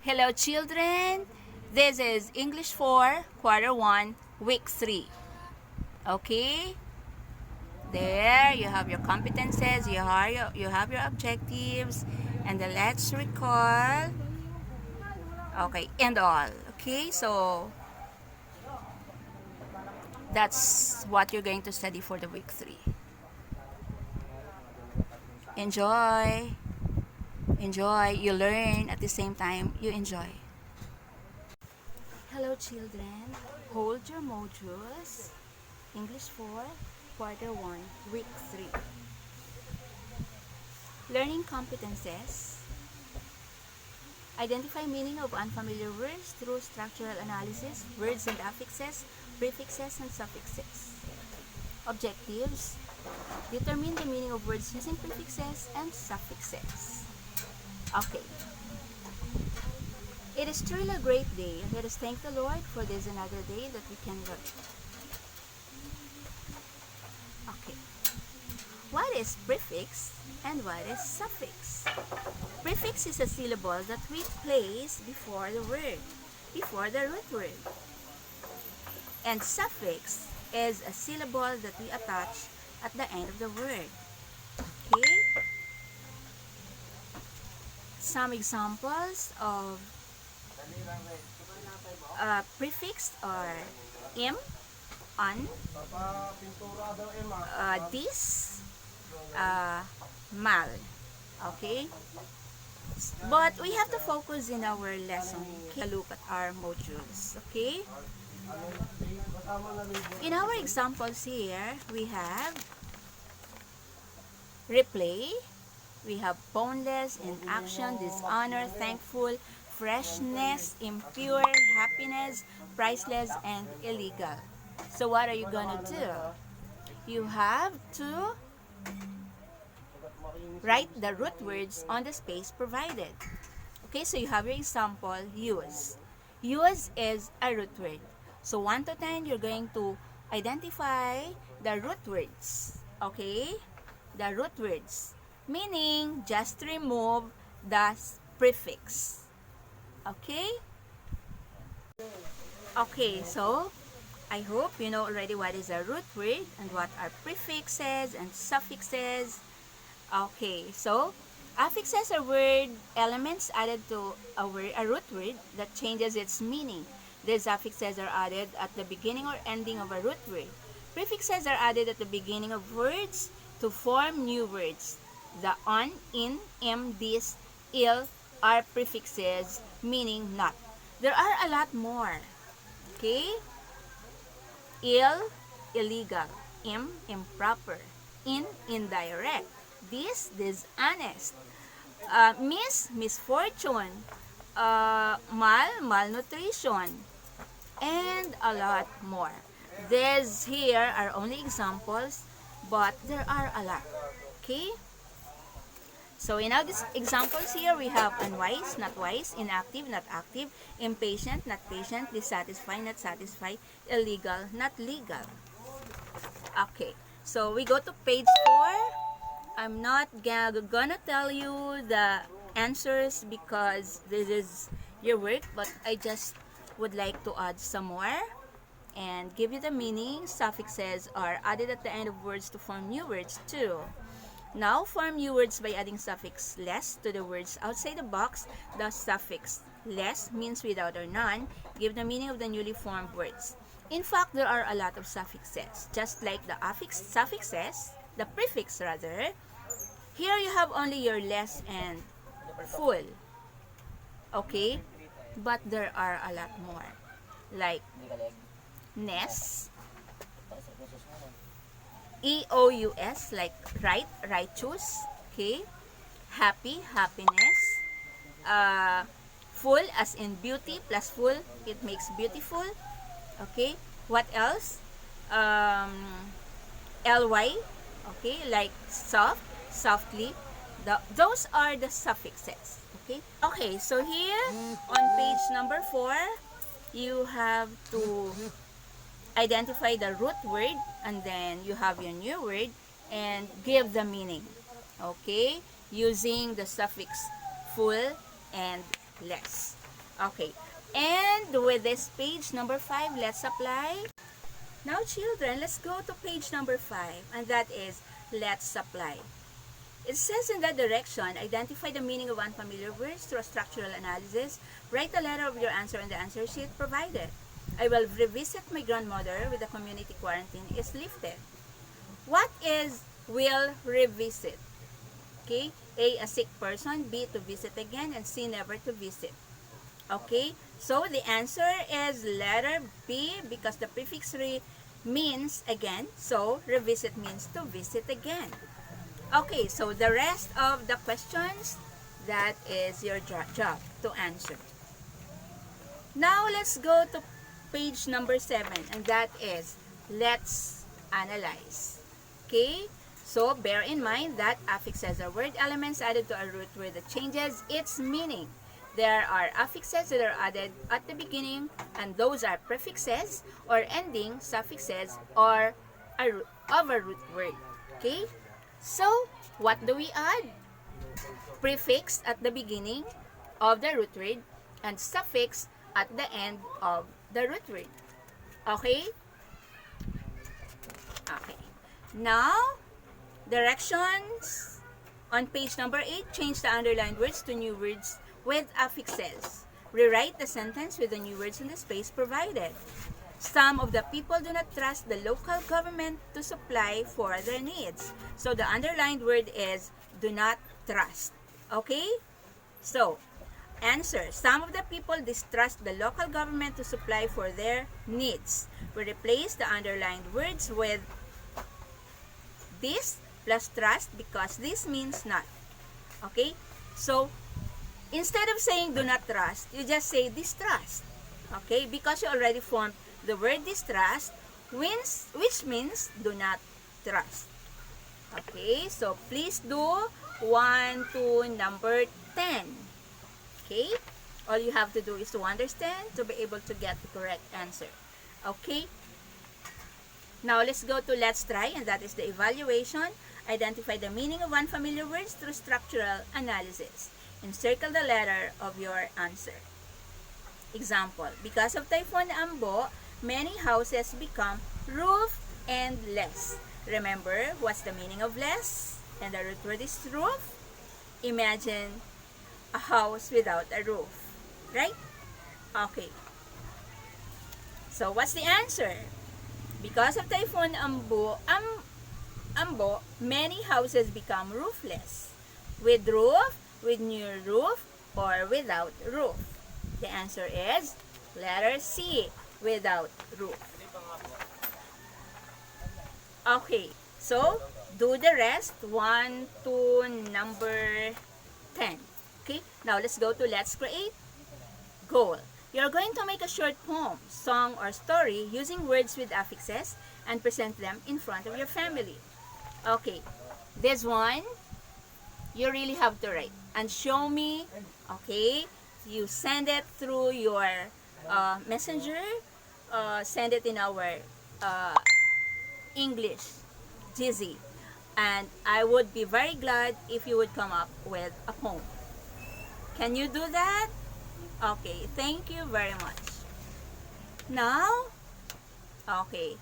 Hello children, this is English 4, Quarter 1, Week 3. Okay, there you have your competences, you have your objectives, and then let's recall. Okay, and all. Okay, so that's what you're going to study for the Week 3. Enjoy, enjoy, you learn at the same time, you enjoy. Hello children, hold your modules. English 4, Quarter 1, Week 3. Learning competences. Identify meaning of unfamiliar words through structural analysis, words and affixes, prefixes and suffixes. Objectives. Determine the meaning of words using prefixes and suffixes. Okay. It is truly a great day. Let us thank the Lord for this another day that we can learn. Okay. What is prefix and what is suffix? Prefix is a syllable that we place before the word, before the root word. And suffix is a syllable that we attach at the end of the word. Okay? Some examples of prefix are im, an, this, mal. Okay? But we have to focus in our lesson. Look at our modules. Okay? In our examples here, we have replay, we have boneless, inaction, dishonor, thankful, freshness, impure, happiness, priceless, and illegal. So what are you gonna do? You have to write the root words on the space provided. Okay, so you have your example, use. Use is a root word. So 1 to 10, you're going to identify the root words. Okay? The root words. Meaning, just remove the prefix. Okay? Okay, so I hope you know already what is a root word and what are prefixes and suffixes. Okay, so affixes are word elements added to a root word that changes its meaning. These affixes are added at the beginning or ending of a root word. Prefixes are added at the beginning of words to form new words. The on, in, im, this, il are prefixes meaning not. There are a lot more. Okay? Il, illegal. Im, improper. In, indirect. This, dishonest. Miss, misfortune. Mal, malnutrition. And a lot more. These here are only examples, but there are a lot. Okay? So in our examples here, we have unwise, not wise, inactive, not active, impatient, not patient, dissatisfied, not satisfied, illegal, not legal. Okay, so we go to page 4. I'm not gonna tell you the answers because this is your work, but I just would like to add some more and give you the meaning. Suffixes are added at the end of words to form new words too. Now, form new words by adding suffix less to the words outside the box. The suffix less means without or none. Give the meaning of the newly formed words. In fact, there are a lot of suffixes. Just like the suffixes, the prefix rather, here you have only your less and full. Okay? But there are a lot more. Like ness, EOUS, like right, righteous, okay? Happy, happiness. Full, as in beauty, plus full, it makes beautiful. Okay? What else? LY, okay? Like soft, softly. Those are the suffixes. Okay? Okay, so here on page number 4, you have to identify the root word, and then you have your new word and give the meaning. Okay? Using the suffix full and less. Okay. And with this page number 5, let's apply. Now children, let's go to page number 5, and that is let's apply. It says in that direction, identify the meaning of unfamiliar words through a structural analysis. Write a letter of your answer on the answer sheet provided. I will revisit my grandmother with the community quarantine is lifted. What is will revisit? Okay, A, a sick person, B, to visit again, and C, never to visit. Okay, so the answer is letter B because the prefix re means again, so revisit means to visit again. Okay, so the rest of the questions, that is your job to answer. Now let's go to page number 7, and that is let's analyze. Okay, so bear in mind that affixes are word elements added to a root word that changes its meaning. There are affixes that are added at the beginning, and those are prefixes or ending suffixes or of a root word. Okay, so what do we add? Prefix at the beginning of the root word and suffix at the end of the root word. Okay? Okay. Now, directions on page number 8, change the underlined words to new words with affixes. Rewrite the sentence with the new words in the space provided. Some of the people do not trust the local government to supply for their needs. So the underlined word is do not trust. Okay? So, answer. Some of the people distrust the local government to supply for their needs. We replace the underlined words with this plus trust because this means not. Okay? So, instead of saying do not trust, you just say distrust. Okay? Because you already formed the word distrust, which means do not trust. Okay? So, please do 1 to number 10. Okay? All you have to do is to understand to be able to get the correct answer. Okay? Now, let's go to let's try, and that is the evaluation. Identify the meaning of unfamiliar words through structural analysis. Encircle the letter of your answer. Example, because of Typhoon Ambo, many houses become roof-less. Remember, what's the meaning of less? And the root word is roof. Imagine a house without a roof, right? Okay. So, what's the answer? Because of Typhoon Ambo, many houses become roofless. With roof, with new roof, or without roof. The answer is letter C, without roof. Okay, so do the rest 1 to number 10. Okay, now let's go to let's create. Goal. You're going to make a short poem, song, or story using words with affixes and present them in front of your family. Okay, this one, you really have to write and show me. Okay, you send it through your messenger, send it in our English GZ, and I would be very glad if you would come up with a poem. Can you do that? Okay, thank you very much. Now, okay,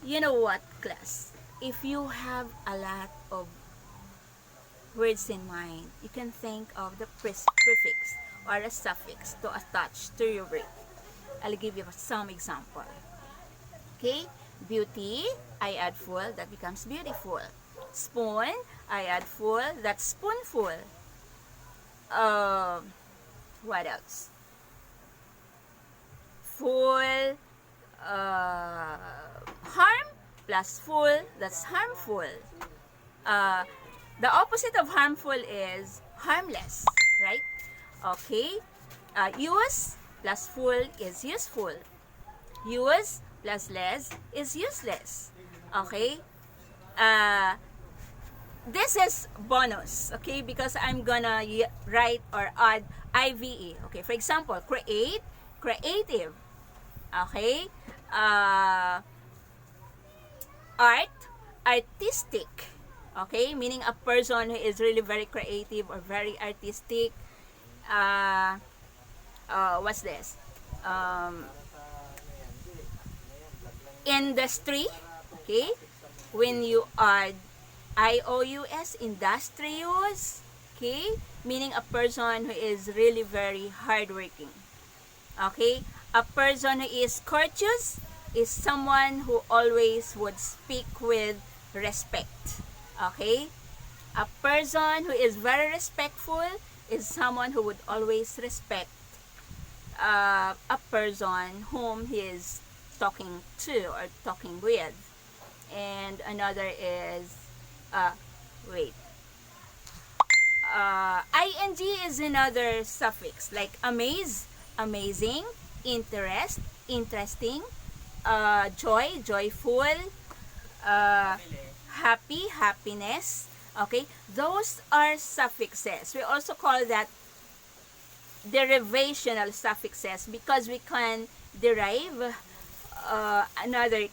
you know what, class? If you have a lot of words in mind, you can think of the prefix or a suffix to attach to your word. I'll give you some example. Okay, beauty, I add full, that becomes beautiful. Spoon, I add full, that's spoonful. What else? Full, harm plus full, that's harmful. The opposite of harmful is harmless, right? Okay. Use plus full is useful. Use plus less is useless. Okay. This is bonus, okay, because I'm gonna write or add IVE. Okay, for example, create, creative. Okay. Art, artistic. Okay, meaning a person who is really very creative or very artistic. what's this? Industry. Okay? When you add IOUS, industrious, okay? Meaning a person who is really very hardworking. Okay? A person who is courteous is someone who always would speak with respect. Okay? A person who is very respectful is someone who would always respect a person whom he is talking to or talking with. And another is, wait, ing is another suffix, like amaze, amazing, interest, interesting, joy, joyful, happy, happiness. Okay, those are suffixes. We also call that derivational suffixes because we can derive another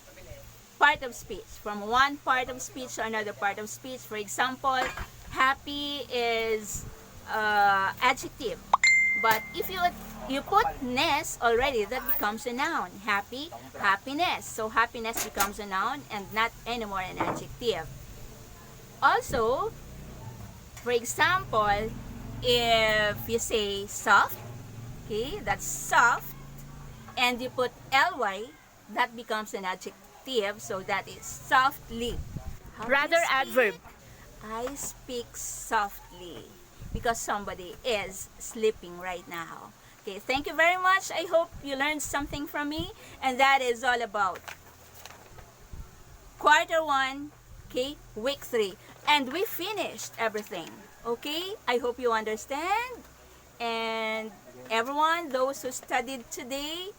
part of speech from one part of speech to another part of speech. For example, happy is adjective, but if you put ness already, that becomes a noun. Happy, happiness. So happiness becomes a noun and not anymore an adjective. Also, for example, if you say soft, okay, that's soft, and you put ly, that becomes an adjective, so that is softly. Rather adverb. I speak softly because somebody is sleeping right now. Okay, thank you very much. I hope you learned something from me, and that is all about quarter 1, okay, week 3. And we finished everything. Okay, I hope you understand. And everyone, those who studied today,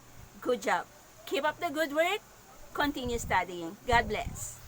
good job. Keep up the good work. Continue studying. God bless.